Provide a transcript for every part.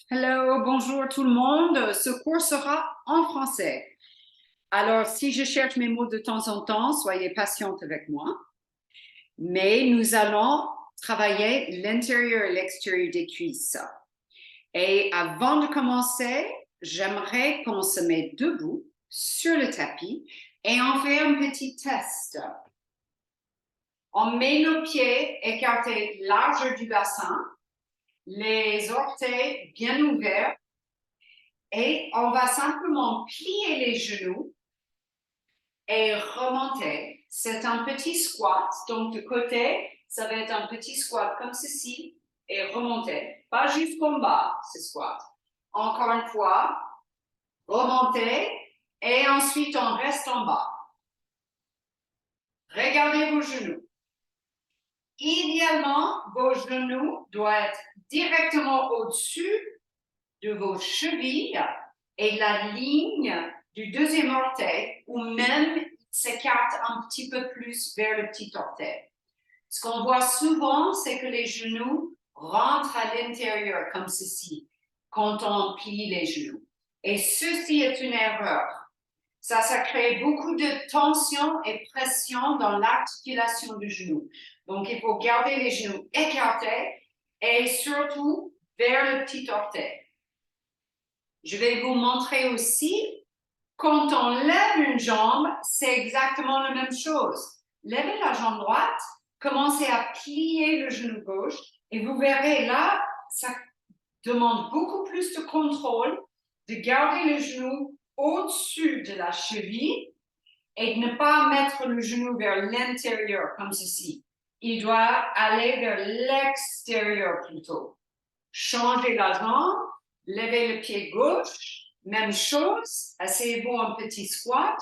Hello, bonjour tout le monde. Ce cours sera en français. Alors, si je cherche mes mots de temps en temps, soyez patiente avec moi. Mais nous allons travailler l'intérieur et l'extérieur des cuisses. Et avant de commencer, j'aimerais qu'on se mette debout sur le tapis et on fait un petit test. On met nos pieds écartés large du bassin, les orteils bien ouverts. Et on va simplement plier les genoux et remonter. C'est un petit squat. Donc, de côté, ça va être un petit squat comme ceci et remonter. Pas jusqu'en bas, ce squat. Encore une fois, remonter et ensuite on reste en bas. Regardez vos genoux. Idéalement, vos genoux doivent être directement au-dessus de vos chevilles et la ligne du deuxième orteil ou même s'écarte un petit peu plus vers le petit orteil. Ce qu'on voit souvent, c'est que les genoux rentrent à l'intérieur comme ceci quand on plie les genoux. Et ceci est une erreur. Ça crée beaucoup de tension et pression dans l'articulation du genou. Donc, il faut garder les genoux écartés et surtout vers le petit orteil. Je vais vous montrer aussi, quand on lève une jambe, c'est exactement la même chose. Levez la jambe droite, commencez à plier le genou gauche et vous verrez là, ça demande beaucoup plus de contrôle de garder le genou au-dessus de la cheville et de ne pas mettre le genou vers l'intérieur comme ceci. Il doit aller vers l'extérieur plutôt. Changez la jambe, levez le pied gauche, même chose, asseyez-vous en petit squat,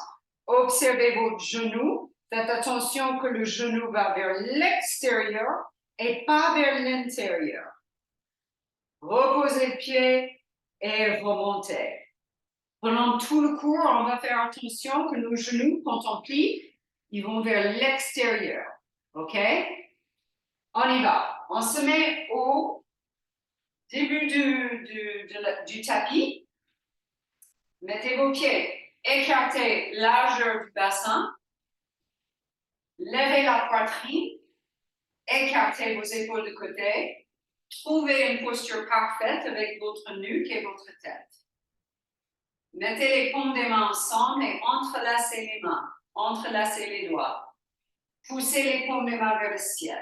observez votre genou, faites attention que le genou va vers l'extérieur et pas vers l'intérieur. Reposez le pied et remontez. Pendant tout le cours, on va faire attention que nos genoux, quand on plie, ils vont vers l'extérieur. OK? On y va. On se met au début du tapis. Mettez vos pieds écartés, largeur du bassin. Levez la poitrine. Écartez vos épaules de côté. Trouvez une posture parfaite avec votre nuque et votre tête. Mettez les paumes des mains ensemble et entrelacez les mains. Entrelacez les doigts. Poussez les paumes des mains vers le ciel.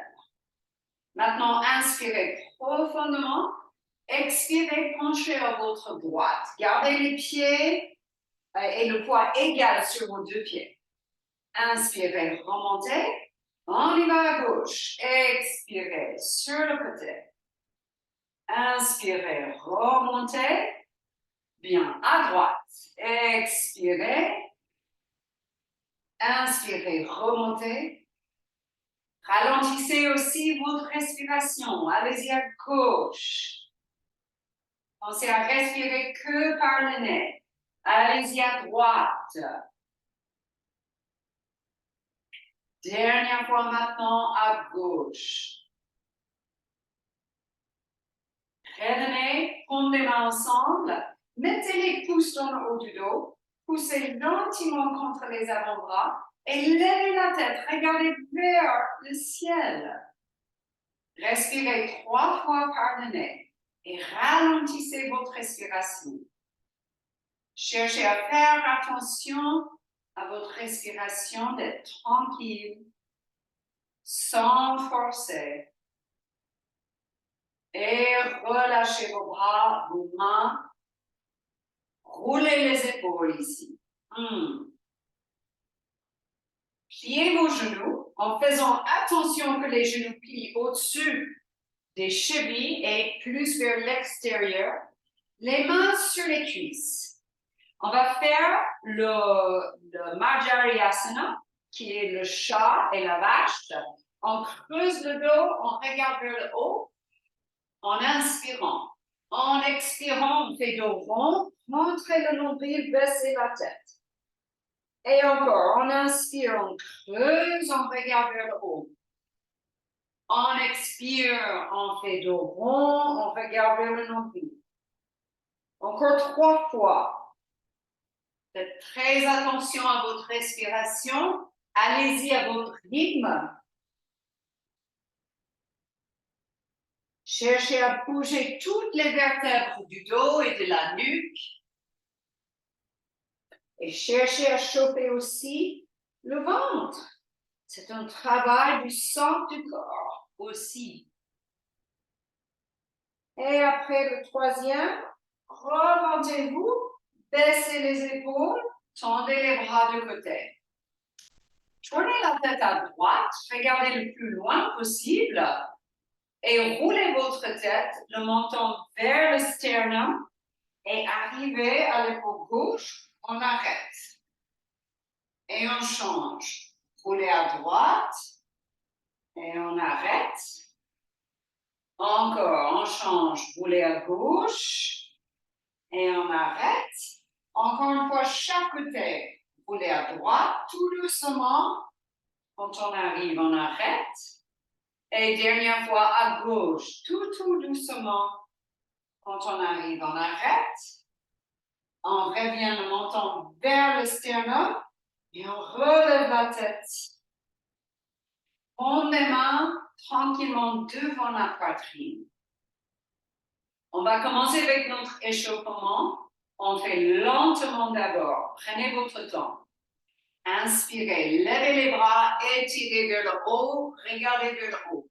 Maintenant, inspirez profondément. Expirez, penchez à votre droite. Gardez les pieds et le poids égal sur vos deux pieds. Inspirez, remontez. On y va à gauche. Expirez sur le côté. Inspirez, remontez. Bien, à droite. Expirez. Inspirez, remontez. Ralentissez aussi votre respiration. Allez-y à gauche. Pensez à respirer que par le nez. Allez-y à droite. Dernière fois maintenant à gauche. Revenez, paumes les mains ensemble. Mettez les pouces dans le haut du dos. Poussez gentiment contre les avant-bras et levez la tête. Regardez vers le ciel. Respirez 3 fois par le nez et ralentissez votre respiration. Cherchez à faire attention à votre respiration, d'être tranquille, sans forcer. Et relâchez vos bras, vos mains. Roulez les épaules ici. Pliez vos genoux en faisant attention que les genoux plient au-dessus des chevilles et plus vers l'extérieur. Les mains sur les cuisses. On va faire le Marjariyasana, qui est le chat et la vache. On creuse le dos, on regarde vers le haut, en inspirant. En expirant, on fait dos rond, montrez le nombril, baissez la tête. Et encore, on inspire, on creuse, on regarde vers le haut. On expire, on fait dos rond, on regarde vers le nombril. Encore 3 fois. Faites très attention à votre respiration. Allez-y à votre rythme. Cherchez à bouger toutes les vertèbres du dos et de la nuque. Et cherchez à chauffer aussi le ventre. C'est un travail du centre du corps aussi. Et après le 3e, remontez-vous, baissez les épaules, tendez les bras de côté. Tournez la tête à droite, regardez le plus loin possible et roulez votre tête, le menton vers le sternum et arrivez à l'épaule gauche, on arrête. Et on change. Roulez à droite et on arrête. Encore, on change. Roulez à gauche et on arrête. Encore une fois, chaque côté. Roulez à droite, tout doucement. Quand on arrive, on arrête. Et dernière fois, à gauche, tout doucement. Quand on arrive, on arrête. On revient le menton vers le sternum et on relève la tête. On les mains tranquillement devant la poitrine. On va commencer avec notre échauffement. On fait lentement d'abord. Prenez votre temps. Inspirez, levez les bras, étirez vers le haut, regardez vers le haut.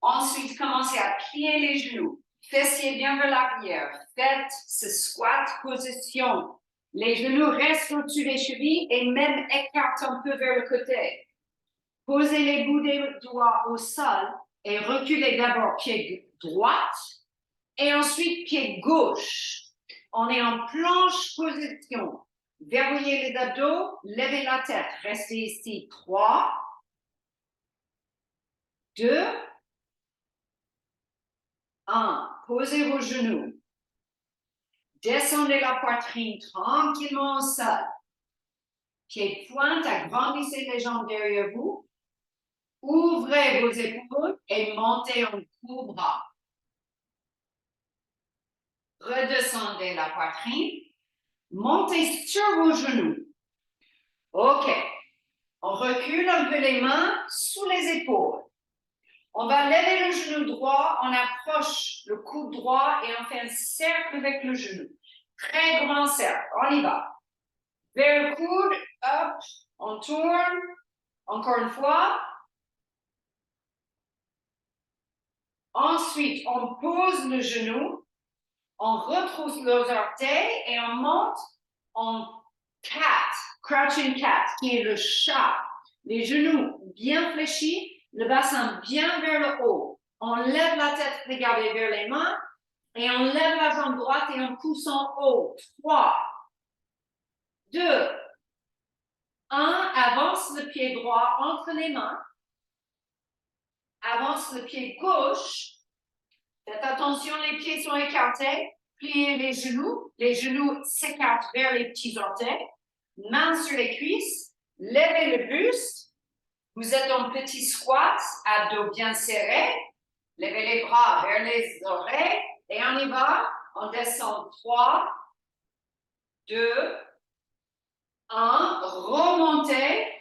Ensuite, commencez à plier les genoux. Fessiers bien vers l'arrière. Faites ce squat position. Les genoux restent au-dessus des chevilles et même écartent un peu vers le côté. Posez les bouts des doigts au sol et reculez d'abord pied droit et ensuite pied gauche. On est en planche position. Verrouillez les abdos, levez la tête. Restez ici. 3, 2, 1. Posez vos genoux. Descendez la poitrine tranquillement au sol. Pied pointe, agrandissez les jambes derrière vous. Ouvrez vos épaules et montez en cobra. Redescendez la poitrine. Montez sur vos genoux. OK. On recule un peu les mains sous les épaules. On va lever le genou droit, on approche le coude droit et on fait un cercle avec le genou. Très grand cercle. On y va. Vers le coude, hop, on tourne. Encore une fois. Ensuite, on pose le genou, on retrousse les orteils et on monte en cat, crouching cat, qui est le chat. Les genoux bien fléchis, le bassin bien vers le haut. On lève la tête, regardez vers les mains, et on lève la jambe droite et on pousse en haut. 3, 2, 1, avance le pied droit entre les mains, avance le pied gauche. Faites attention, les pieds sont écartés. Pliez les genoux s'écartent vers les petits orteils. Mains sur les cuisses, levez le buste. Vous êtes en petit squat, abdos bien serrés. Levez les bras vers les oreilles et on y va. On descend 3, 2, 1. Remontez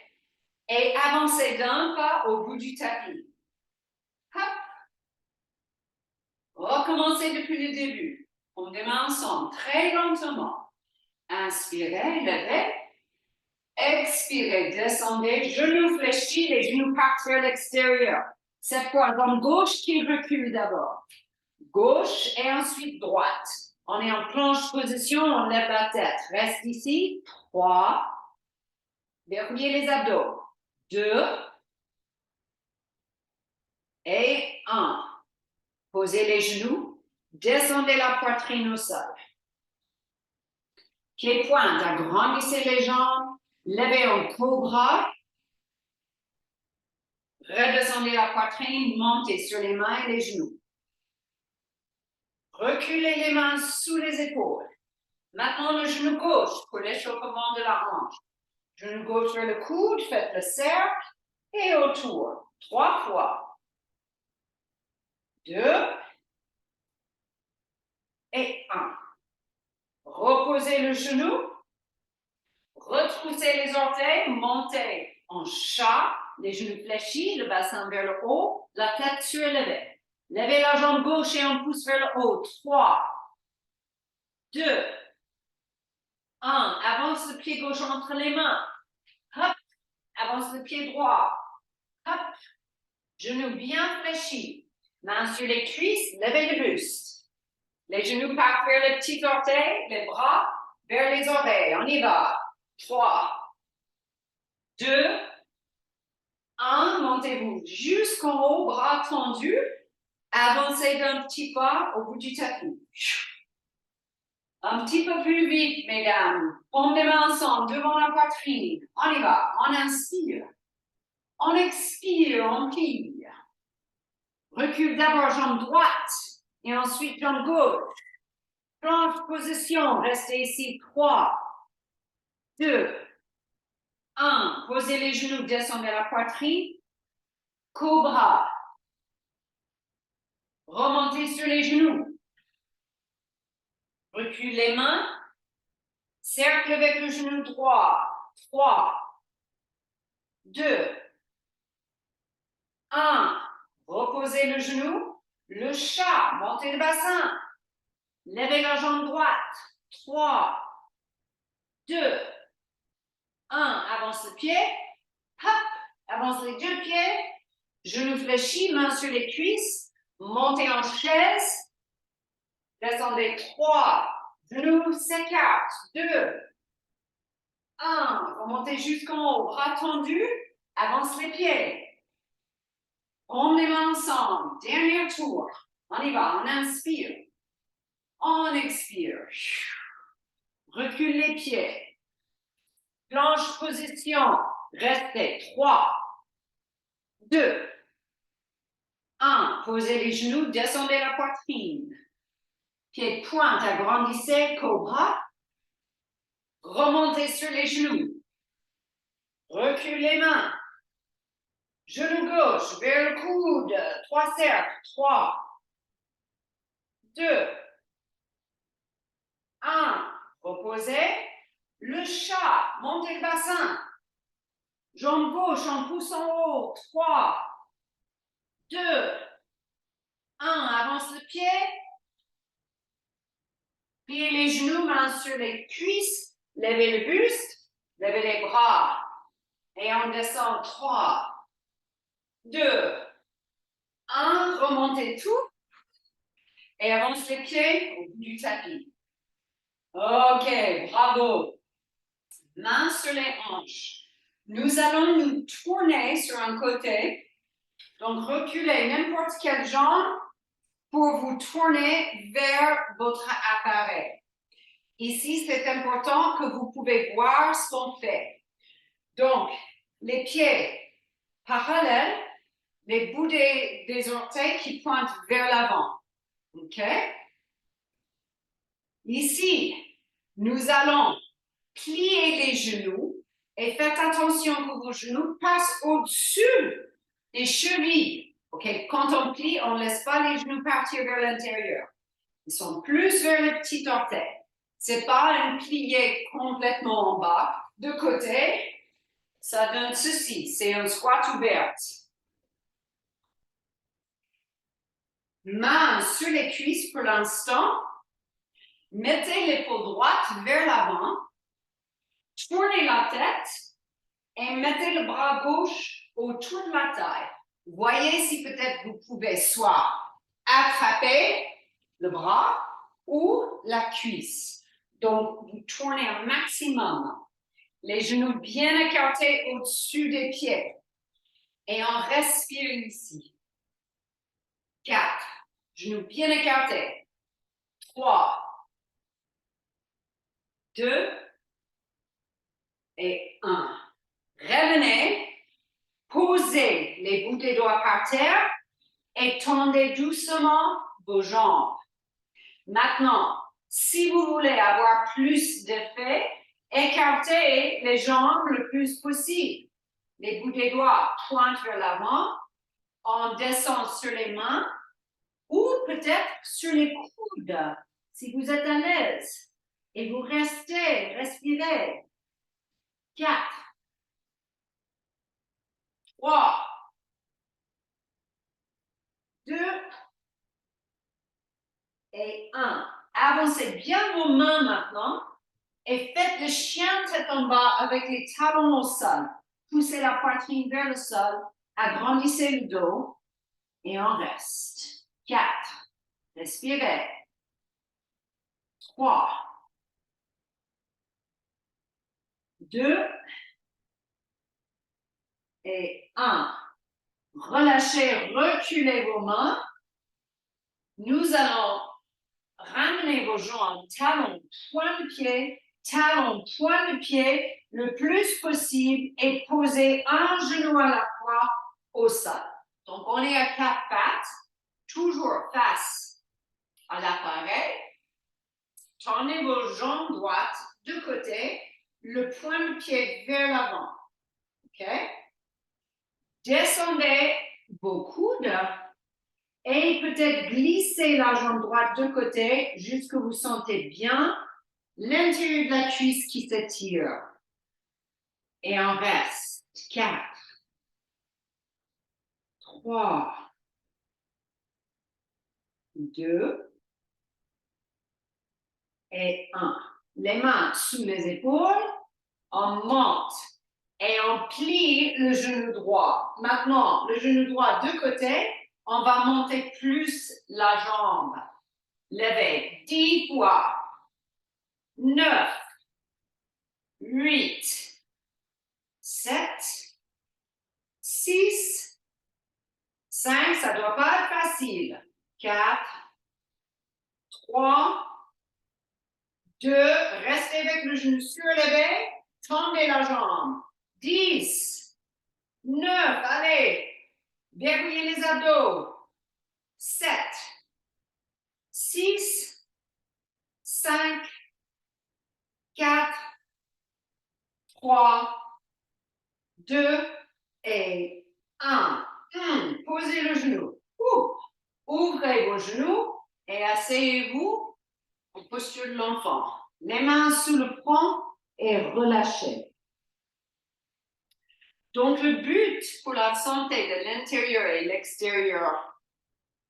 et avancez d'un pas au bout du tapis. Hop. Recommencez depuis le début. On démarre ensemble, très lentement. Inspirez, levez. Expirez, descendez. Genoux fléchis, les genoux partent vers l'extérieur. Cette fois, jambe gauche qui recule d'abord. Gauche et ensuite droite. On est en planche position, on lève la tête. Reste ici. 3. Verrouillez les abdos. 2. Et 1. Posez les genoux. Descendez la poitrine au sol. Pied pointe, agrandissez les jambes. Levez en cobra. Redescendez la poitrine, montez sur les mains et les genoux. Reculez les mains sous les épaules. Maintenant, le genou gauche pour l'échauffement de la hanche. Genou gauche vers le coude, faites le cercle et autour. 3 fois. 2 et 1. reposez le genou, retroussez les orteils, montez en chat, les genoux fléchis, le bassin vers le haut, la tête surélevée. Levez la jambe gauche et on pousse vers le haut. 3, 2, 1. Avance le pied gauche entre les mains. Hop. Avance le pied droit. Hop. Genoux bien fléchis. Mains sur les cuisses, levez le buste. Les genoux partent vers les petits orteils, les bras vers les oreilles. On y va. 3, 2, 1. Montez-vous jusqu'en haut, bras tendus. Avancez d'un petit pas au bout du tapis. Un petit peu plus vite, mesdames. On les mains ensemble devant la poitrine. On y va. On inspire. On expire. On plie. Recule d'abord jambe droite et ensuite jambe gauche. Planche position. Restez ici. 3, 2, 1. Posez les genoux, descendez la poitrine. Cobra. Remontez sur les genoux. Recule les mains. Cercle avec le genou droit. 3, 2, 1. Reposez le genou. Le chat. Montez le bassin. Levez la jambe droite. 3, 2, 1. Avance le pied. Hop. Avance les deux pieds. Genoux fléchis, mains sur les cuisses. Montez en chaise. Descendez. 3. Genoux s'écartent. 2, 1. Remontez jusqu'en haut. Bras tendus. Avance les pieds. On les mains ensemble. Dernier tour. On y va. On inspire. On expire. Recule les pieds. Planche position. Restez. 3, 2, 1. Posez les genoux. Descendez la poitrine. Pied de pointe. Agrandissez. Cobra. Remontez sur les genoux. Recule les mains. Genou gauche vers le coude. 3 cercles. 3, 2, 1. Reposez. Le chat. Montez le bassin. Jambe gauche en poussant haut. 3, 2, 1. Avance le pied. Pliez les genoux, mains sur les cuisses. Levez le buste. Levez les bras. Et on descend. 3, 2, 1. Remontez tout. Et avance les pieds au bout du tapis. Ok, bravo. Mains sur les hanches. Nous allons nous tourner sur un côté. Donc, reculez n'importe quelle jambe pour vous tourner vers votre appareil. Ici, c'est important que vous pouvez voir ce qu'on fait. Donc, les pieds parallèles, les bouts des orteils qui pointent vers l'avant. OK? Ici, nous allons plier les genoux et faites attention que vos genoux passent au-dessus des chevilles. OK? Quand on plie, on ne laisse pas les genoux partir vers l'intérieur. Ils sont plus vers le petit orteil. Ce n'est pas un plié complètement en bas. De côté, ça donne ceci. C'est un squat ouvert. Mains sur les cuisses pour l'instant. Mettez l'épaule droite vers l'avant. Tournez la tête et mettez le bras gauche autour de la taille. Voyez si peut-être vous pouvez soit attraper le bras ou la cuisse. Donc, vous tournez un maximum. Les genoux bien écartés au-dessus des pieds. Et on respire ici. 4. Genoux bien écartés. 3, 2 et 1. Revenez. Posez les bouts des doigts par terre et tendez doucement vos jambes. Maintenant, si vous voulez avoir plus d'effet, écartez les jambes le plus possible. Les bouts des doigts pointent vers l'avant, on descend sur les mains ou peut-être sur les coudes, si vous êtes à l'aise. Et vous restez, respirez. 4, 3, 2 et 1. Avancez bien vos mains maintenant et faites le chien tête en bas avec les talons au sol. Poussez la poitrine vers le sol, agrandissez le dos et on reste. 4, respirez. 3, 2 et 1. Relâchez, reculez vos mains. Nous allons ramener vos jambes, talons, point de pied, talons, point de pied, le plus possible et poser un genou à la fois au sol. Donc, on est à 4 pattes, toujours face à l'appareil. Tournez vos jambes droites de côté, le point de pied vers l'avant. OK? Descendez vos coudes et peut-être glisser la jambe droite de côté jusqu'à vous sentez bien l'intérieur de la cuisse qui s'étire. Et on reste. 4, 3, 2 et 1. Les mains sous les épaules, on monte et on plie le genou droit. Maintenant, le genou droit de côté, on va monter plus la jambe. Levez 10 fois. 9, 8, 7, 6, 5, ça ne doit pas être facile. 4, 3, 2, restez avec le genou surlevé, tendez la jambe. 10, 9, allez, verrouillez les abdos. 7, 6, 5, 4, 3, 2 et 1. Posez le genou. Ouvrez vos genoux et asseyez-vous en posture de l'enfant. Les mains sous le front et relâchez. Donc, le but pour la santé de l'intérieur et l'extérieur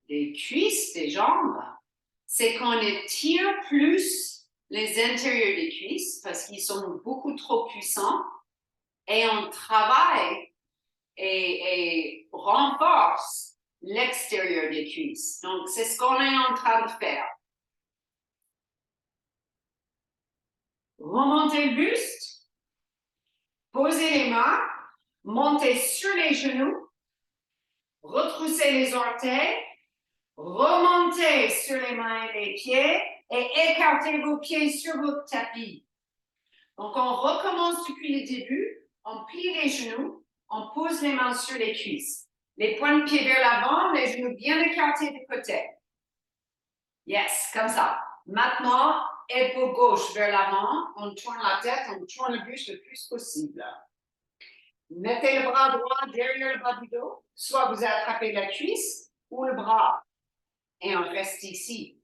des cuisses, des jambes, c'est qu'on étire plus les intérieurs des cuisses parce qu'ils sont beaucoup trop puissants et on travaille et renforce l'extérieur des cuisses. Donc, c'est ce qu'on est en train de faire. Remontez le buste, posez les mains, montez sur les genoux, retroussez les orteils, remontez sur les mains et les pieds et écartez vos pieds sur votre tapis. Donc, on recommence depuis le début, on plie les genoux, on pose les mains sur les cuisses. Les points de pied vers l'avant, les genoux bien écartés de côté. Yes, comme ça. Maintenant, épaule gauche vers l'avant, on tourne la tête, on tourne le buste le plus possible. Mettez le bras droit derrière le bas du dos, soit vous attrapez la cuisse ou le bras. Et on reste ici.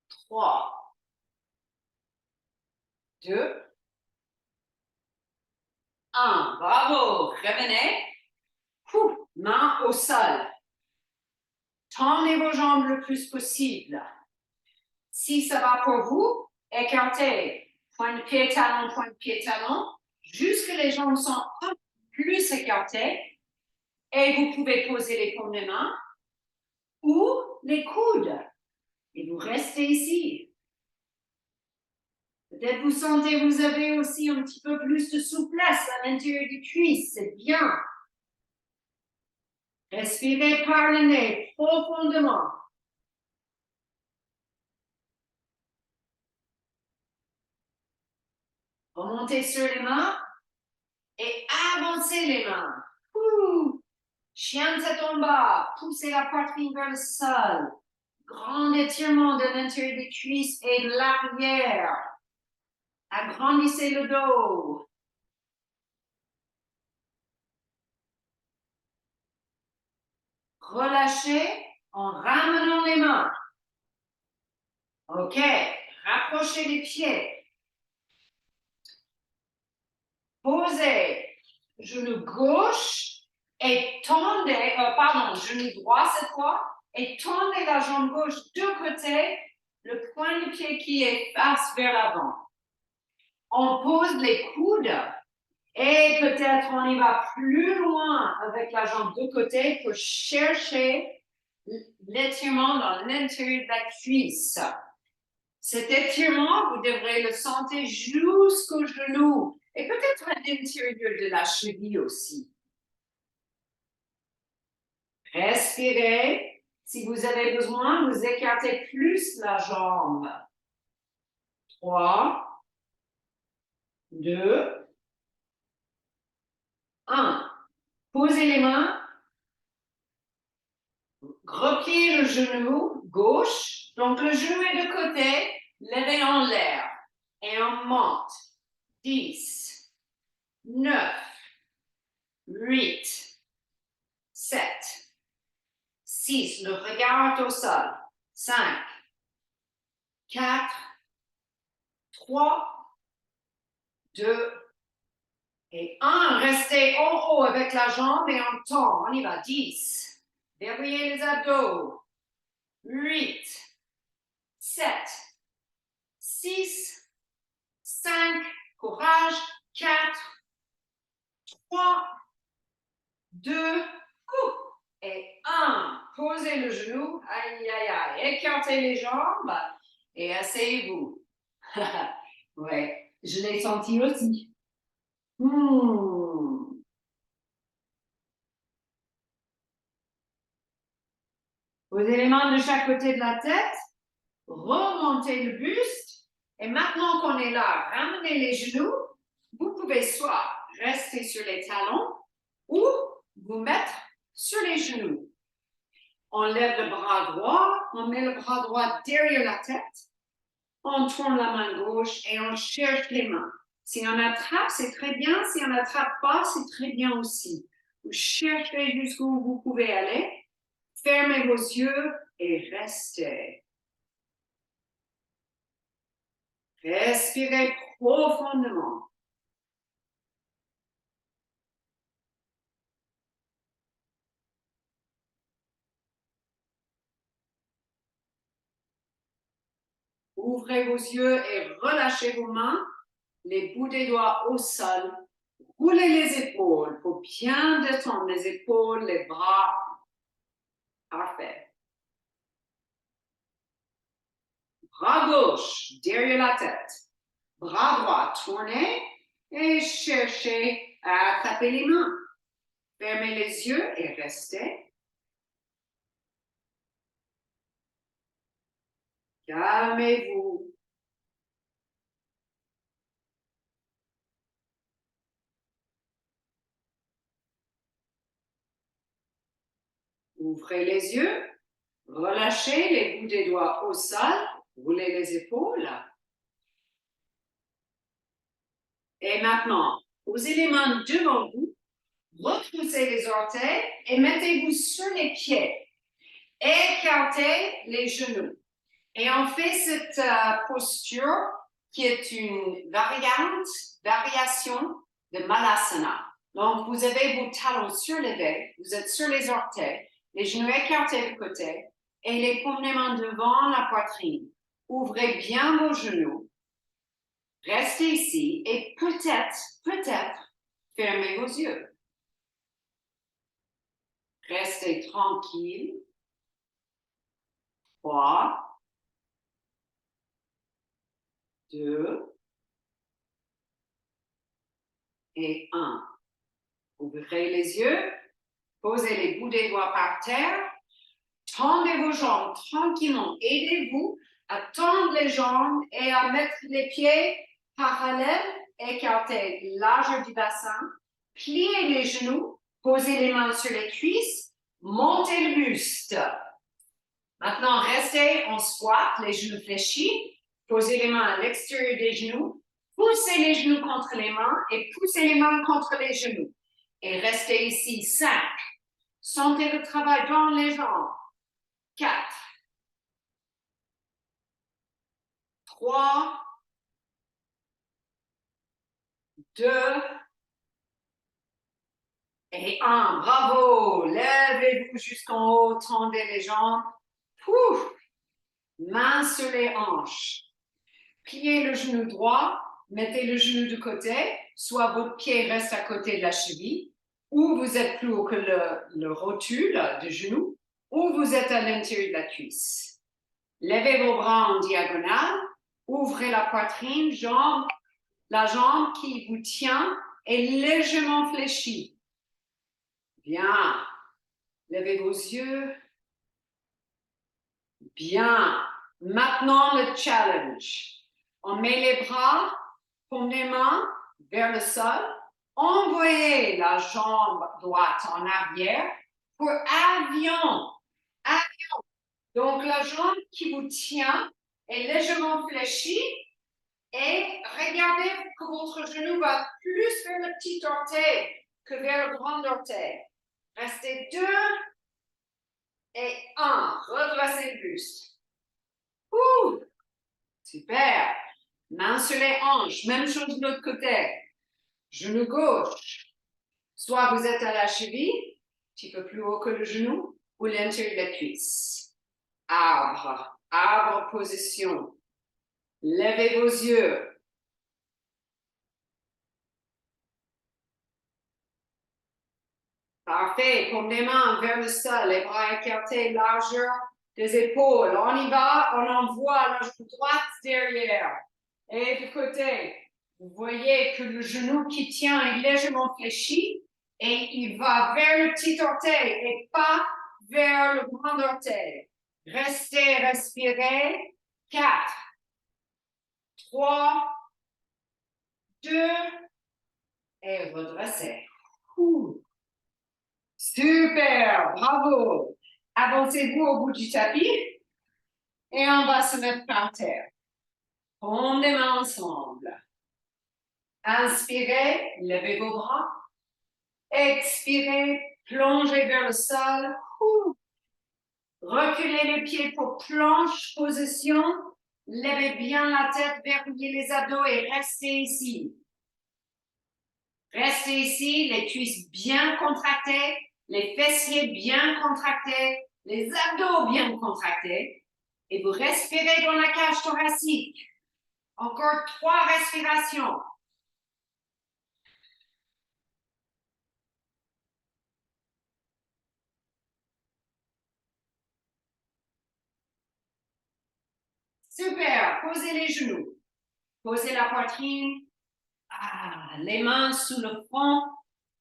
3, 2, 1. Bravo. Revenez. Main au sol. Tendez vos jambes le plus possible. Si ça va pour vous, écartez. Point de pied, talon, jusque les jambes sont un peu plus écartées. Et vous pouvez poser les paumes des mains ou les coudes. Et vous restez ici. Peut-être vous sentez, vous avez aussi un petit peu plus de souplesse à l'intérieur des cuisses. C'est bien. Respirez par le nez profondément. Remontez sur les mains et avancez les mains. Chien tête en bas, poussez la poitrine vers le sol. Grand étirement de l'intérieur des cuisses et de l'arrière. Agrandissez le dos. Relâchez en ramenant les mains. OK. Rapprochez les pieds. Posez genou gauche et tendez, genou droit cette fois, et tendez la jambe gauche de côté, le point du pied qui est face vers l'avant. On pose les coudes et peut-être on y va plus loin avec la jambe de côté pour chercher l'étirement dans l'intérieur de la cuisse. Cet étirement, vous devrez le sentir jusqu'au genou et peut-être à l'intérieur de la cheville aussi. Respirez. Si vous avez besoin, vous écartez plus la jambe. 3, 2, 1. Posez les mains. Repliez le genou gauche. Donc, le genou est de côté. Levez en l'air. Et on monte. 10, 9, 8, 7, 6. Le regard est au sol. 5, 4, 3, 2 et 1. Restez en haut avec la jambe et on tombe. On y va. 10. Verrouillez les abdos. 8, 7, 6, 5, courage. 4, 3, 2, et 1. Posez le genou. Aïe, aïe, aïe. Écartez les jambes et asseyez-vous. Ouais, je l'ai senti aussi. Posez les mains de chaque côté de la tête. Remontez le buste. Et maintenant qu'on est là, ramenez les genoux. Vous pouvez soit rester sur les talons ou vous mettre sur les genoux. On lève le bras droit, on met le bras droit derrière la tête, on tourne la main gauche et on cherche les mains. Si on attrape, c'est très bien. Si on n'attrape pas, c'est très bien aussi. Vous cherchez jusqu'où vous pouvez aller. Fermez vos yeux et restez. Respirez profondément. Ouvrez vos yeux et relâchez vos mains, les bouts des doigts au sol. Roulez les épaules pour bien détendre les épaules, les bras. Parfait. Bras gauche derrière la tête. Bras droit tournez et cherchez à attraper les mains. Fermez les yeux et restez. Calmez-vous. Ouvrez les yeux. Relâchez les bouts des doigts au sol. Roulez les épaules. Et maintenant, posez les mains devant vous. Retroussez les orteils et mettez-vous sur les pieds. Écartez les genoux. Et on fait cette posture qui est une variation de Malasana. Donc, vous avez vos talons surlevés, vous êtes sur les orteils, les genoux écartés de côté et les paumes des mains devant la poitrine. Ouvrez bien vos genoux. Restez ici et peut-être, fermez vos yeux. Restez tranquille. 3, 2 et 1. Ouvrez les yeux, posez les bouts des doigts par terre, tendez vos jambes tranquillement. Aidez-vous à tendre les jambes et à mettre les pieds parallèles, écartés large du bassin. Pliez les genoux, posez les mains sur les cuisses, montez le buste. Maintenant, restez en squat, les genoux fléchis. Posez les mains à l'extérieur des genoux. Poussez les genoux contre les mains et poussez les mains contre les genoux. Et restez ici. 5. Sentez le travail dans les jambes. 4. 3, 2 et 1. Bravo! Levez-vous jusqu'en haut, tendez les jambes. Ouf. Mains sur les hanches. Pliez le genou droit, mettez le genou de côté, soit votre pied reste à côté de la cheville, ou vous êtes plus haut que le rotule du genou, ou vous êtes à l'intérieur de la cuisse. Levez vos bras en diagonale, ouvrez la poitrine, la jambe qui vous tient est légèrement fléchie. Bien. Levez vos yeux. Bien. Maintenant, le challenge. On met les bras comme les mains vers le sol. Envoyez la jambe droite en arrière pour avion. Avion. Donc, la jambe qui vous tient est légèrement fléchie et regardez que votre genou va plus vers le petit orteil que vers le grand orteil. Restez 2 et 1. Redressez le buste. Ouh, super. Main sur les hanches. Même chose de l'autre côté. Genou gauche. Soit vous êtes à la cheville, un petit peu plus haut que le genou, ou l'intérieur de la cuisse. Arbre. Arbre position. Levez vos yeux. Parfait. Comme les mains vers le sol, les bras écartés, largeur des épaules. On y va, on envoie la jambe droite derrière. Et de côté, vous voyez que le genou qui tient est légèrement fléchi et il va vers le petit orteil et pas vers le grand orteil. Restez, respirez. 4, 3, 2 et redressez. Super, bravo. Avancez-vous au bout du tapis et on va se mettre par terre. Prends les mains ensemble. Inspirez, levez vos bras. Expirez, plongez vers le sol. Reculez les pieds pour planche, position. Levez bien la tête, verrouillez les abdos et restez ici. Restez ici, les cuisses bien contractées, les fessiers bien contractés, les abdos bien contractés. Et vous respirez dans la cage thoracique. Encore 3 respirations. Super, posez les genoux. Posez la poitrine. Les mains sous le front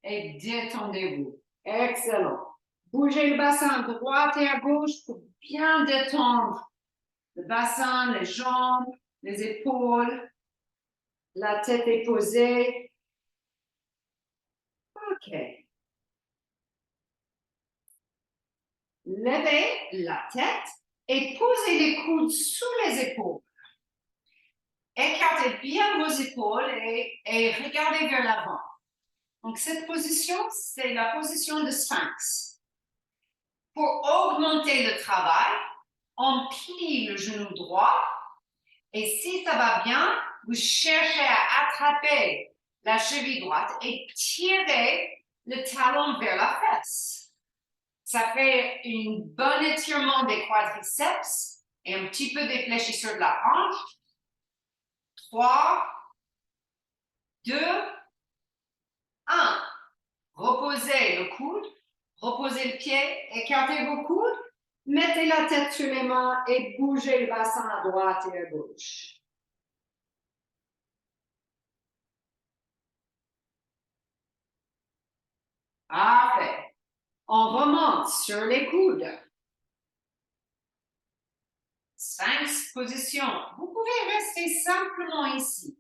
et détendez-vous. Excellent. Bougez le bassin à droite et à gauche pour bien détendre le bassin, les jambes, les épaules. La tête est posée. OK. Levez la tête et posez les coudes sous les épaules. Écartez bien vos épaules et regardez vers l'avant. Donc, cette position, c'est la position de sphinx. Pour augmenter le travail, on plie le genou droit et si ça va bien, vous cherchez à attraper la cheville droite et tirer le talon vers la fesse. Ça fait un bon étirement des quadriceps et un petit peu des fléchissures de la hanche. 3, 2, 1. Reposez le coude, reposez le pied, écartez vos coudes, mettez la tête sur les mains et bougez le bassin à droite et à gauche. Parfait. On remonte sur les coudes. Sphinx position. Vous pouvez rester simplement ici.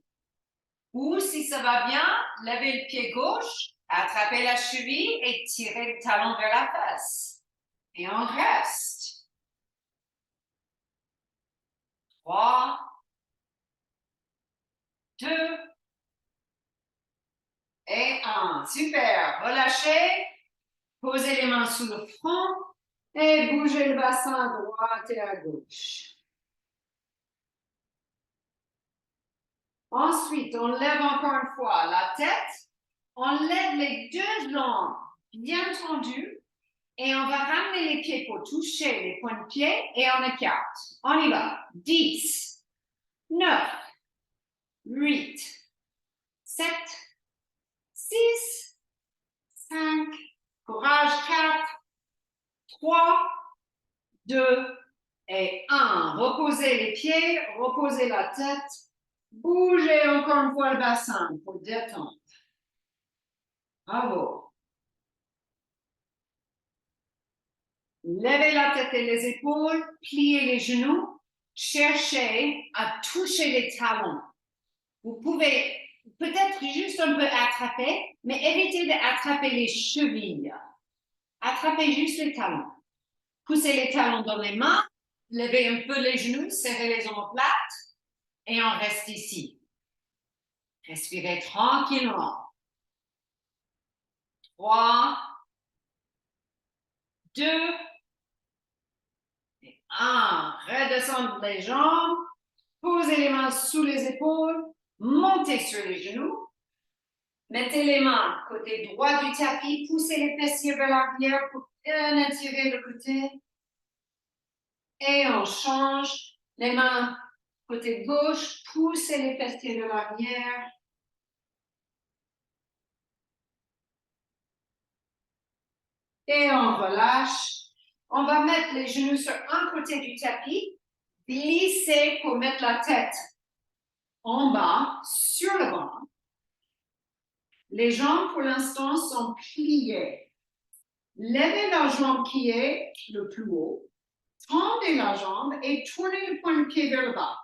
Ou si ça va bien, levez le pied gauche, attrapez la cheville et tirez le talon vers la face. Et on reste. 3, 2 et 1. Super. Relâchez. Posez les mains sous le front et bougez le bassin à droite et à gauche. Ensuite, on lève encore une fois la tête. On lève les deux jambes bien tendues. Et on va ramener les pieds pour toucher les points de pied et on écarte. On y va. 10, 9, 8, 7, 6, 5, courage, 4, 3, 2 et 1. Reposez les pieds, reposez la tête. Bougez encore une fois le bassin pour détendre. Bravo. Levez la tête et les épaules, pliez les genoux, cherchez à toucher les talons. Vous pouvez peut-être juste un peu attraper, mais évitez d'attraper les chevilles. Attrapez juste les talons. Poussez les talons dans les mains, levez un peu les genoux, serrez les omoplates et on reste ici. Respirez tranquillement. 3, 2, 1. Redescendre les jambes. Posez les mains sous les épaules. Montez sur les genoux. Mettez les mains côté droit du tapis. Poussez les fessiers vers l'arrière pour bien étirer le côté. Et on change. Les mains côté gauche. Poussez les fessiers vers l'arrière. Et on relâche. On va mettre les genoux sur un côté du tapis. Glissez pour mettre la tête en bas, sur le banc. Les jambes, pour l'instant, sont pliées. Levez la jambe qui est le plus haut. Tendez la jambe et tournez le point de pied vers le bas.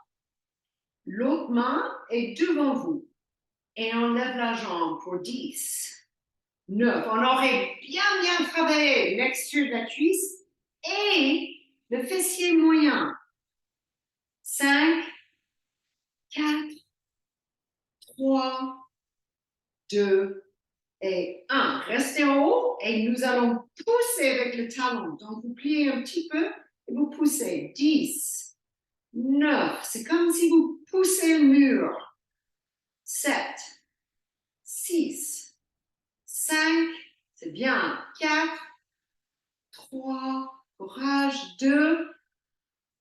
L'autre main est devant vous. Et on lève la jambe pour 10, 9. On aurait bien travaillé l'extérieur de la cuisse et le fessier moyen. 5, 4, 3, 2 et 1. Restez en haut et nous allons pousser avec le talon. Donc, vous pliez un petit peu et vous poussez. 10, 9. C'est comme si vous poussez le mur. 7, 6, 5. C'est bien. 4, 3, courage. 2.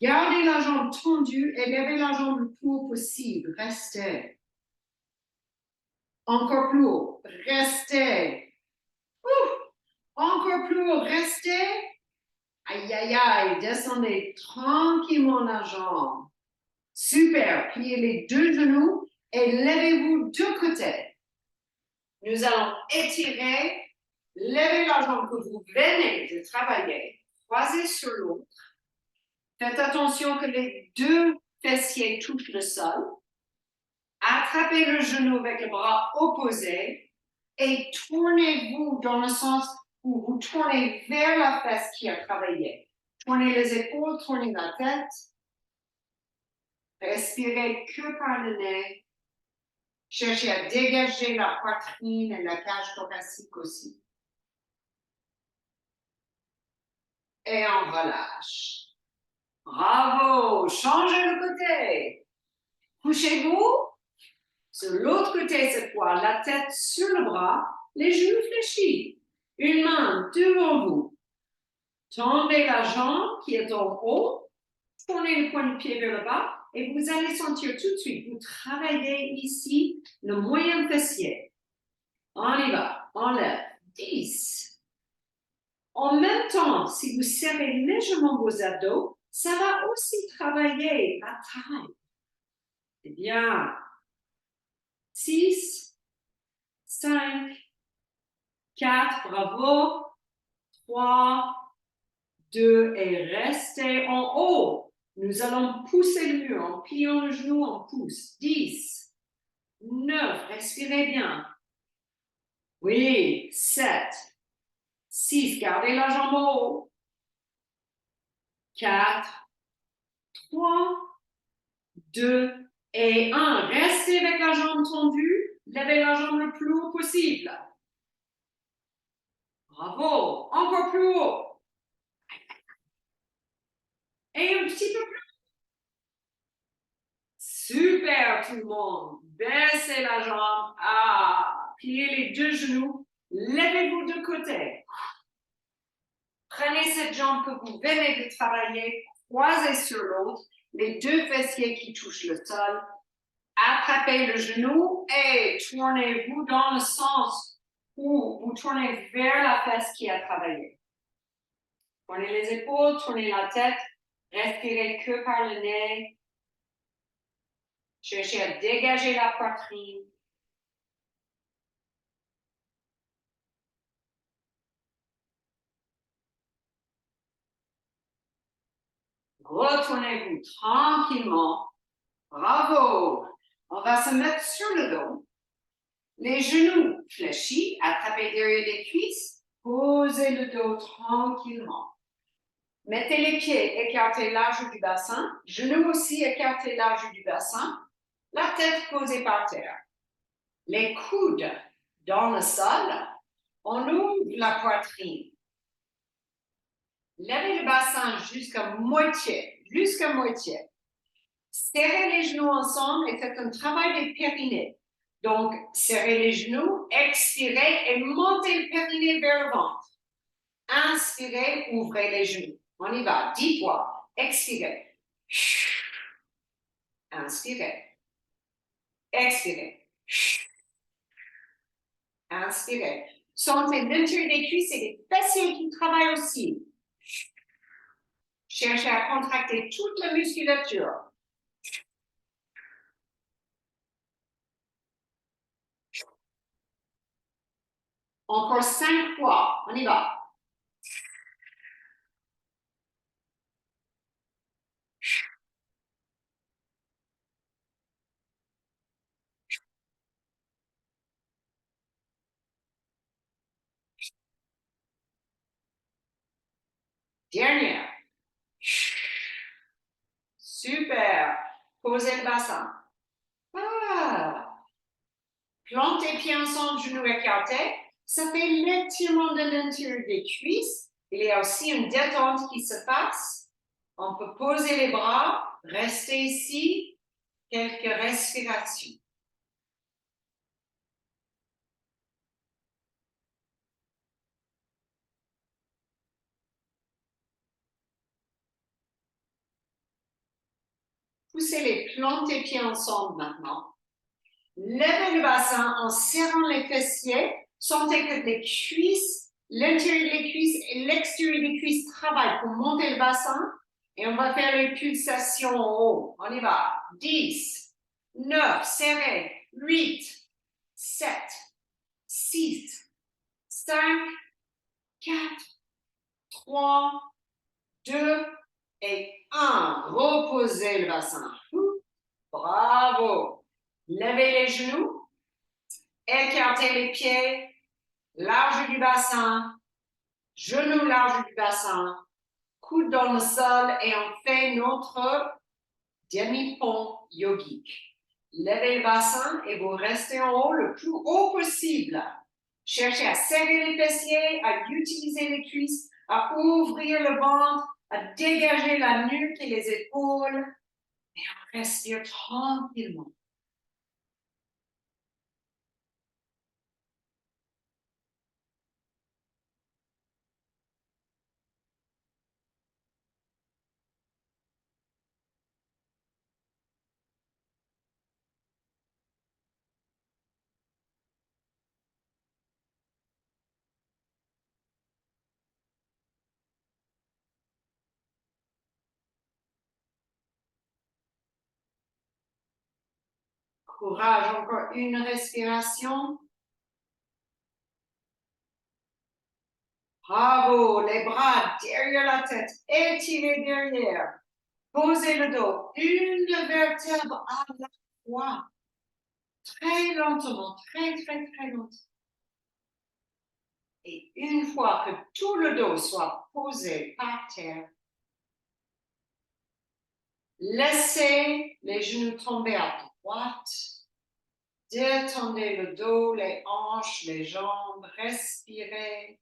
Gardez la jambe tendue et levez la jambe le plus haut possible. Restez. Encore plus haut. Restez. Encore plus haut. Restez. Aïe, aïe, aïe. Descendez tranquillement la jambe. Super. Pliez les deux genoux et levez-vous de côté. Nous allons étirer. Levez la jambe que vous venez de travailler. Croisez sur l'autre. Faites attention que les deux fessiers touchent le sol. Attrapez le genou avec le bras opposé et tournez-vous dans le sens où vous tournez vers la fesse qui a travaillé. Tournez les épaules, tournez la tête. Respirez que par le nez. Cherchez à dégager la poitrine et la cage thoracique aussi. Et on relâche. Bravo! Changez le côté. Couchez-vous. Sur l'autre côté cette fois, la tête sur le bras, les genoux fléchis. Une main devant vous. Tendez la jambe qui est en haut. Tournez le point de pied vers le bas. Et vous allez sentir tout de suite, vous travaillez ici le moyen fessier. On y va, on lève. 10. En même temps, si vous serrez légèrement vos abdos, ça va aussi travailler la taille. C'est bien. 6, 5, 4, bravo. 3, 2 et restez en haut. Nous allons pousser le mur en pliant le genou, on pousse. 10, 9, respirez bien. Oui, 7, 6, gardez la jambe en haut. 4, 3, 2 et 1. Restez avec la jambe tendue. Levez la jambe le plus haut possible. Bravo. Encore plus haut. Et un petit peu plus. Super. tout le monde. Baissez la jambe. Ah, pliez les deux genoux. Levez-vous de côté. Prenez cette jambe que vous venez de travailler, croisez sur l'autre, les deux fessiers qui touchent le sol. Attrapez le genou et tournez-vous dans le sens où vous tournez vers la fesse qui a travaillé. Tournez les épaules, tournez la tête, respirez que par le nez. Cherchez à dégager la poitrine. Retournez-vous tranquillement. Bravo! On va se mettre sur le dos. Les genoux fléchis, attrapez derrière les cuisses. Posez le dos tranquillement. Mettez les pieds écartés large du bassin. Genoux aussi écartés large du bassin. La tête posée par terre. Les coudes dans le sol. On ouvre la poitrine. Levez le bassin jusqu'à moitié. Jusqu'à moitié. Serrez les genoux ensemble et faites un travail des périnées. Donc, serrez les genoux, expirez et montez le périnée vers le ventre. Inspirez, ouvrez les genoux. On y va, 10 fois. Expirez. Inspirez. Expirez. Inspirez. Sentez l'intérieur des cuisses et des fessiers qui travaillent aussi. Cherchez à contracter toute la musculature. Encore 5 fois. On y va. Dernière. Super. Posez le bassin. Ah. Plantez pieds ensemble, genoux écartés. Ça fait l'étirement de l'intérieur des cuisses. Il y a aussi une détente qui se passe. On peut poser les bras, rester ici, quelques respirations. Poussez les plantez pieds ensemble maintenant. Levez le bassin en serrant les fessiers. Sentez que les cuisses, l'intérieur des cuisses et l'extérieur des cuisses travaillent pour monter le bassin. Et on va faire les pulsations en haut. On y va. 10, 9, serré. 8, 7, 6, 5, 4, 3, 2 et 1. Reposez le bassin. Bravo. Levez les genoux. Écartez les pieds, large du bassin, genoux large du bassin, coude dans le sol et on fait notre demi-pont yogique. Levez le bassin et vous restez en haut le plus haut possible. Cherchez à serrer les fessiers, à utiliser les cuisses, à ouvrir le ventre, à dégager la nuque et les épaules et on respire tranquillement. Courage, encore une respiration. Bravo, les bras derrière la tête, étirez derrière. Posez le dos, une vertèbre à la fois. Très lentement, très lentement. Et une fois que tout le dos soit posé par terre, laissez les genoux tomber à droite. Détendez le dos, les hanches, les jambes, respirez.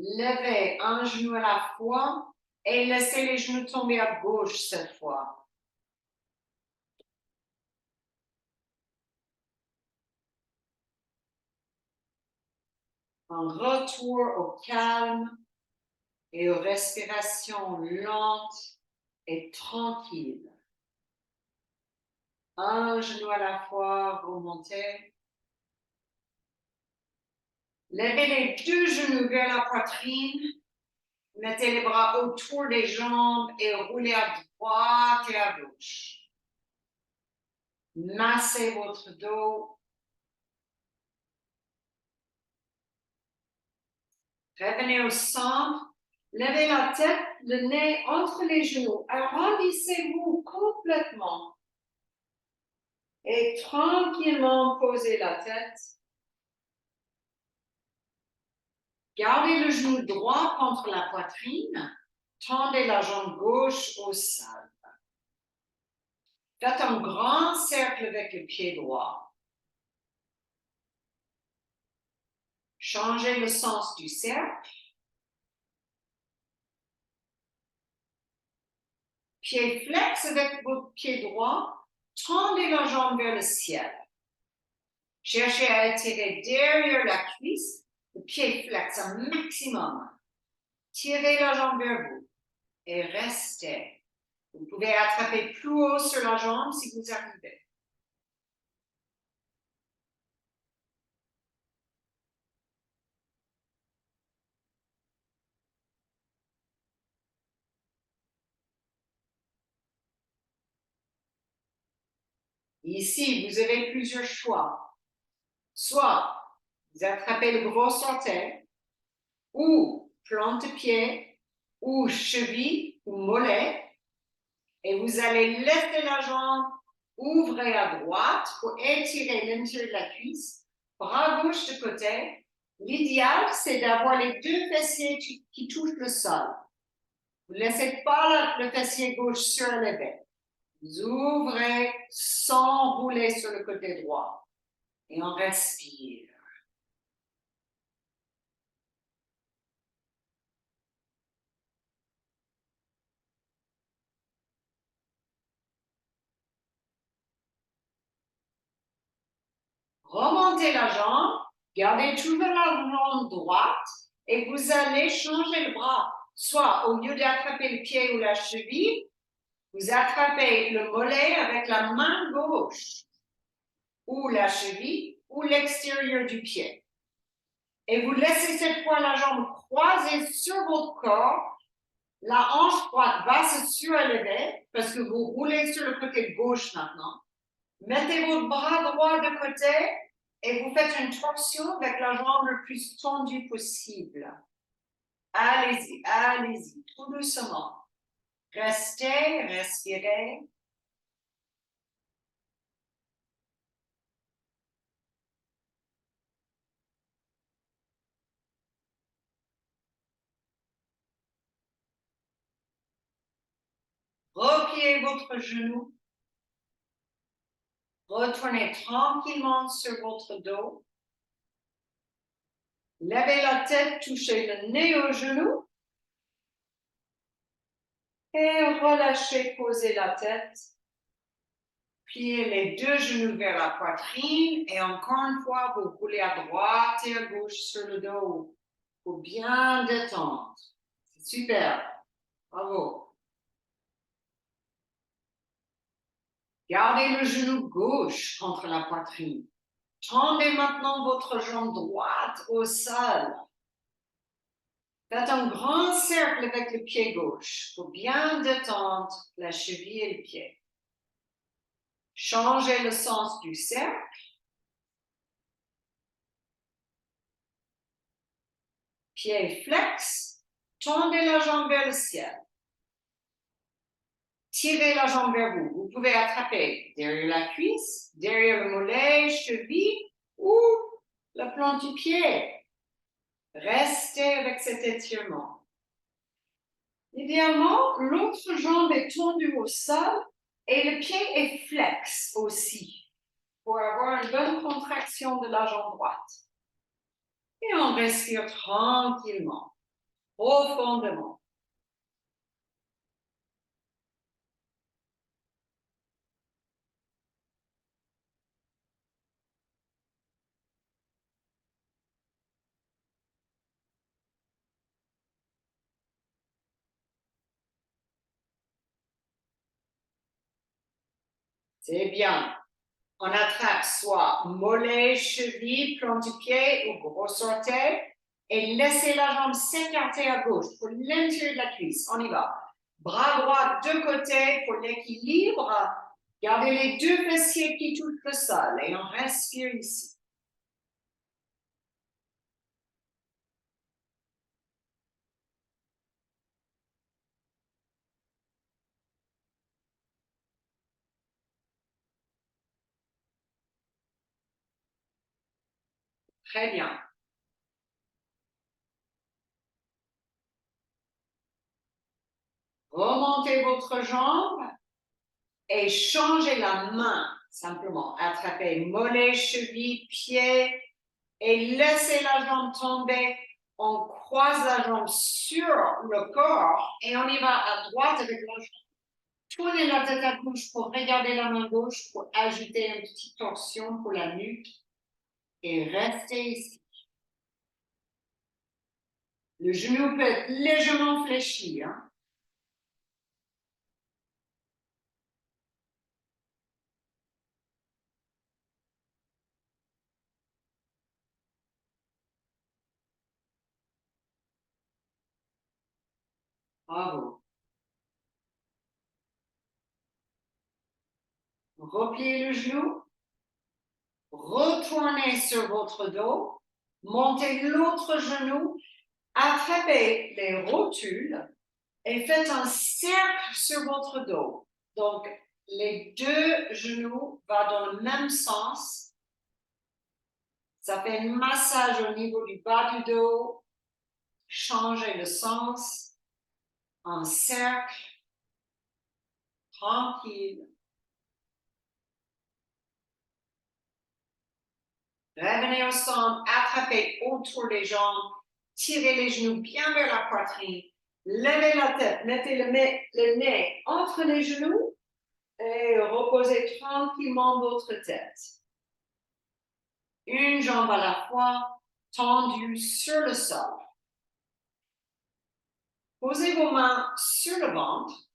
Levez un genou à la fois et laissez les genoux tomber à gauche cette fois. Un retour au calme et aux respirations lentes et tranquilles. Un genou à la fois, remontez. Levez les deux genoux vers la poitrine. Mettez les bras autour des jambes et roulez à droite et à gauche. Massez votre dos. Revenez au centre. Levez la tête, le nez entre les genoux. Arrondissez-vous complètement. Et tranquillement posez la tête. Gardez le genou droit contre la poitrine. Tendez la jambe gauche au sol. Faites un grand cercle avec le pied droit. Changez le sens du cercle. Pied flex avec votre pied droit. Tendez la jambe vers le ciel. Cherchez à étirer derrière la cuisse. Le pied flex un maximum. Tirez la jambe vers vous et restez. Vous pouvez attraper plus haut sur la jambe si vous arrivez. Ici, vous avez plusieurs choix. Soit vous attrapez le gros orteil, ou plante-pied, ou cheville, ou mollet, et vous allez laisser la jambe ouvrir à droite pour étirer l'intérieur de la cuisse, bras gauche de côté. L'idéal, c'est d'avoir les deux fessiers qui touchent le sol. Vous ne laissez pas le fessier gauche surélevé. Vous ouvrez sans rouler sur le côté droit. Et on respire. Remontez la jambe, gardez toujours la jambe droite et vous allez changer le bras. Soit au lieu d'attraper le pied ou la cheville, vous attrapez le mollet avec la main gauche ou la cheville ou l'extérieur du pied. Et vous laissez cette fois la jambe croisée sur votre corps. La hanche droite va se surélever parce que vous roulez sur le côté gauche maintenant. Mettez votre bras droit de côté et vous faites une torsion avec la jambe le plus tendue possible. Allez-y, allez-y, tout doucement. Restez, respirez. Repliez votre genou. Retournez tranquillement sur votre dos. Levez la tête, touchez le nez au genou. Et relâchez, posez la tête. Pliez les deux genoux vers la poitrine et encore une fois, vous roulez à droite et à gauche sur le dos pour bien détendre. C'est super. Bravo. Gardez le genou gauche contre la poitrine. Tendez maintenant votre jambe droite au sol. Faites un grand cercle avec le pied gauche pour bien détendre la cheville et le pied. Changez le sens du cercle. Pied flex. Tendez la jambe vers le ciel. Tirez la jambe vers vous. Vous pouvez attraper derrière la cuisse, derrière le mollet, cheville ou la plante du pied. Restez avec cet étirement. Idéalement, l'autre jambe est tendue au sol et le pied est flex aussi pour avoir une bonne contraction de la jambe droite. Et on respire tranquillement. profondément. C'est bien. On attrape soit mollet, cheville, plante du pied ou gros orteil et laissez la jambe s'écarter à gauche pour l'intérieur de la cuisse. On y va. Bras droit de côté pour l'équilibre. Gardez les deux fessiers qui touchent le sol et on respire ici. Très bien. Remontez votre jambe et changez la main simplement. Attrapez mollet, cheville, pied et laissez la jambe tomber. On croise la jambe sur le corps et on y va à droite avec la jambe. Tournez la tête à gauche pour regarder la main gauche pour ajouter une petite torsion pour la nuque et restez ici. Le genou peut être légèrement fléchi. Hein? Bravo. Repliez le genou. Retournez sur votre dos. Montez l'autre genou. Attrapez les rotules et faites un cercle sur votre dos. Donc, les deux genoux vont dans le même sens. Ça fait un massage au niveau du bas du dos. Changez le sens. Un cercle. Tranquille. Revenez au centre. Attrapez autour des jambes. Tirez les genoux bien vers la poitrine. Levez la tête. Mettez le nez entre les genoux. Et reposez tranquillement votre tête. Une jambe à la fois, tendue sur le sol. Posez vos mains sur le ventre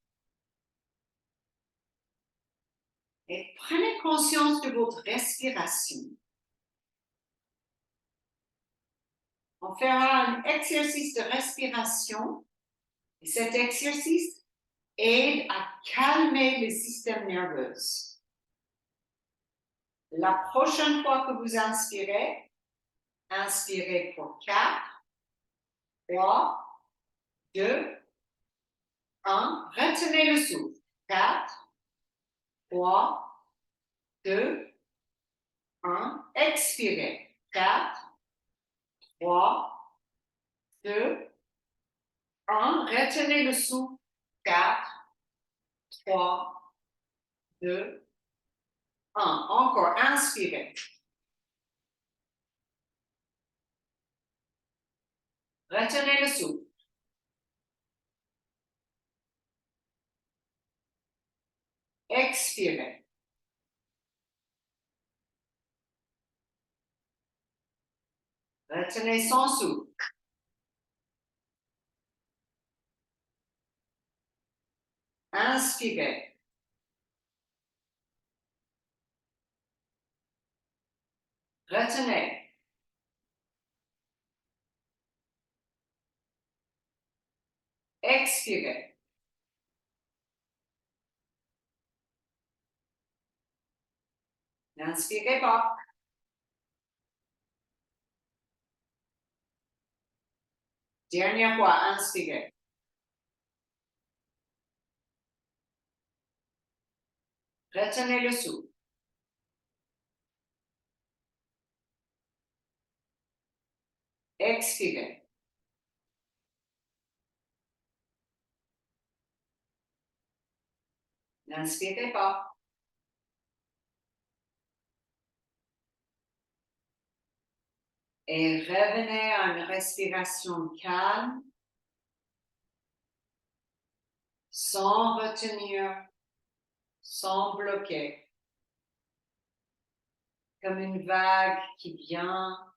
et prenez conscience de votre respiration. On fera un exercice de respiration et cet exercice aide à calmer le système nerveux. La prochaine fois que vous inspirez, inspirez pour 4, 3, 2, 1. Retenez le souffle. 4, 3, 2, 1. Expirez. 4, 3, 2, 1. Retenez le souffle. 4, 3, 2, 1. Encore. Inspirez. Retenez le souffle. Expirez. Retenez son souffle. Inspirez. Retenez. Expirez. N'inspirez pas. Dernière fois, inspirez. Retenez le souffle. Expirez. N'inspirez pas. Et revenez à une respiration calme sans retenir, sans bloquer, comme une vague qui vient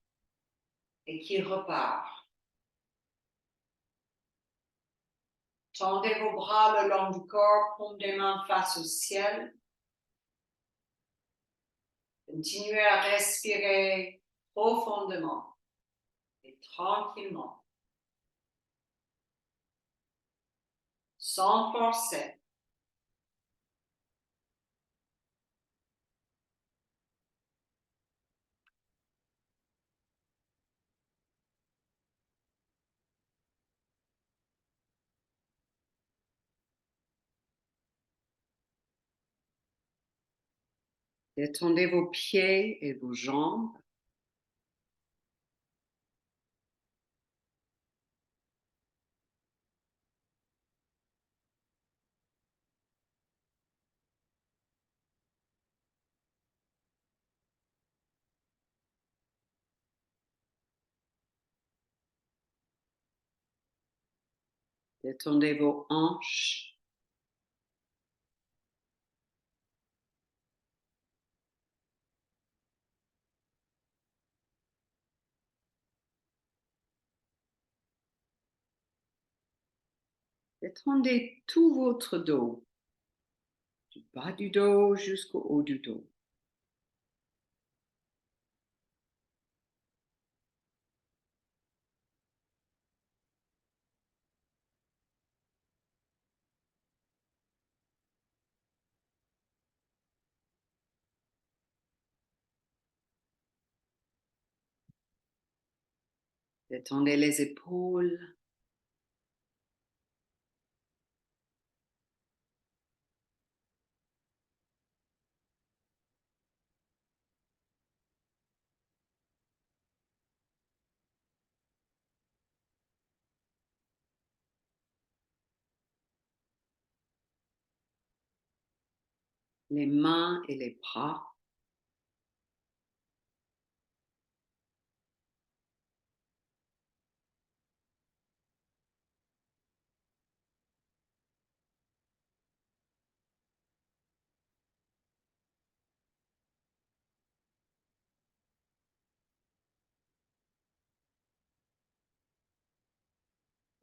et qui repart. Tendez vos bras le long du corps, paume des mains face au ciel. Continuez à respirer profondément et tranquillement, sans forcer. Détendez vos pieds et vos jambes. Détendez vos hanches. Détendez tout votre dos, du bas du dos jusqu'au haut du dos. Détendez les épaules. Les mains et les bras.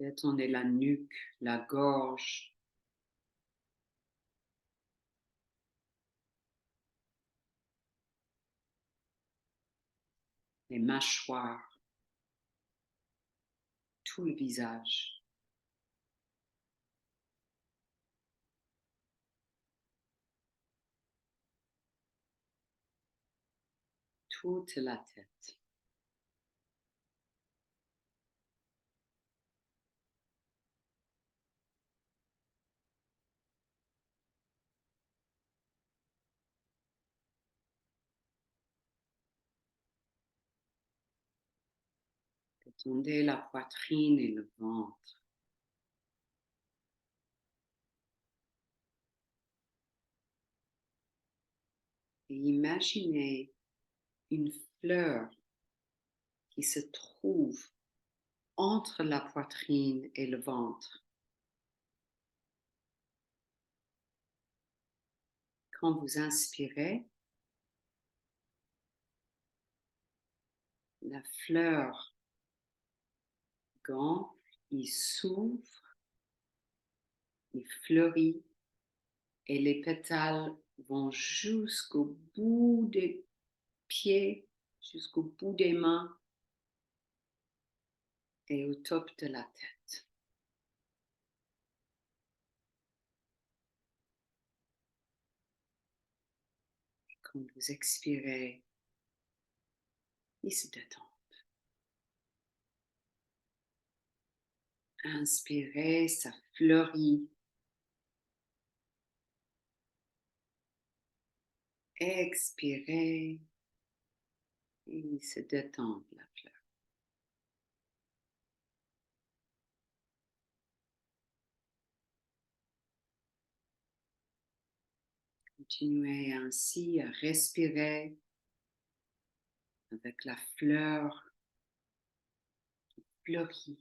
Détendez la nuque, la gorge. Les mâchoires, tout le visage. Toute la tête. Détendez la poitrine et le ventre. Et imaginez une fleur qui se trouve entre la poitrine et le ventre. Quand vous inspirez, la fleur gonfle, il s'ouvre, il fleurit et les pétales vont jusqu'au bout des pieds, jusqu'au bout des mains et au top de la tête. Quand vous expirez, il se détend. Inspirez, ça fleurit. Expirez, et il se détend la fleur. Continuez ainsi à respirer avec la fleur qui fleurit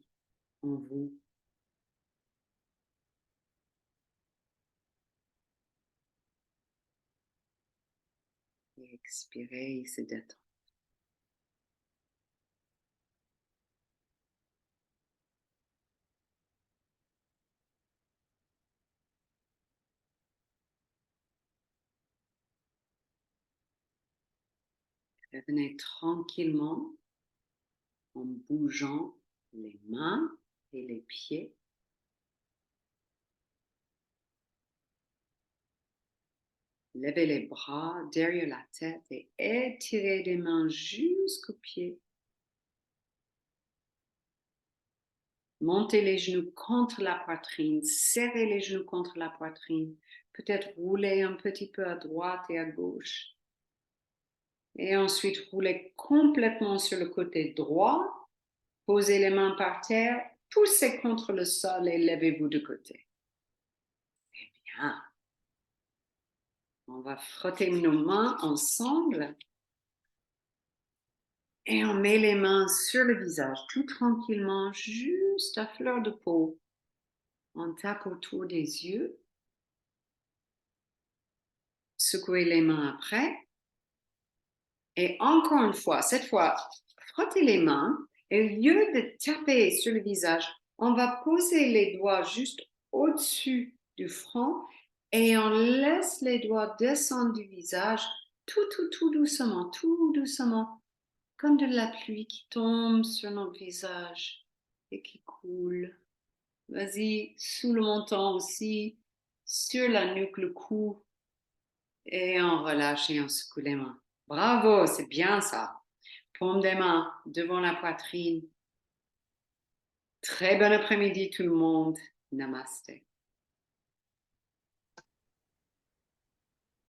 en vous. Expirez et se détendre. Revenez tranquillement en bougeant les mains et les pieds. Levez les bras derrière la tête et étirez les mains jusqu'aux pieds. Montez les genoux contre la poitrine, serrez les genoux contre la poitrine. Peut-être roulez un petit peu à droite et à gauche. Et ensuite, roulez complètement sur le côté droit. Posez les mains par terre, poussez contre le sol et levez-vous de côté. C'est bien. On va frotter nos mains ensemble. Et on met les mains sur le visage, tout tranquillement, juste à fleur de peau. On tape autour des yeux. Secouez les mains après. Et encore une fois, cette fois, frottez les mains. Et au lieu de taper sur le visage, on va poser les doigts juste au-dessus du front et on laisse les doigts descendre du visage tout doucement, comme de la pluie qui tombe sur notre visage et qui coule. Vas-y, sous le menton aussi, sur la nuque, le cou, et on relâche et on secoue les mains. Bravo, c'est bien ça. Paume des mains devant la poitrine. Très bon après-midi tout le monde. Namaste.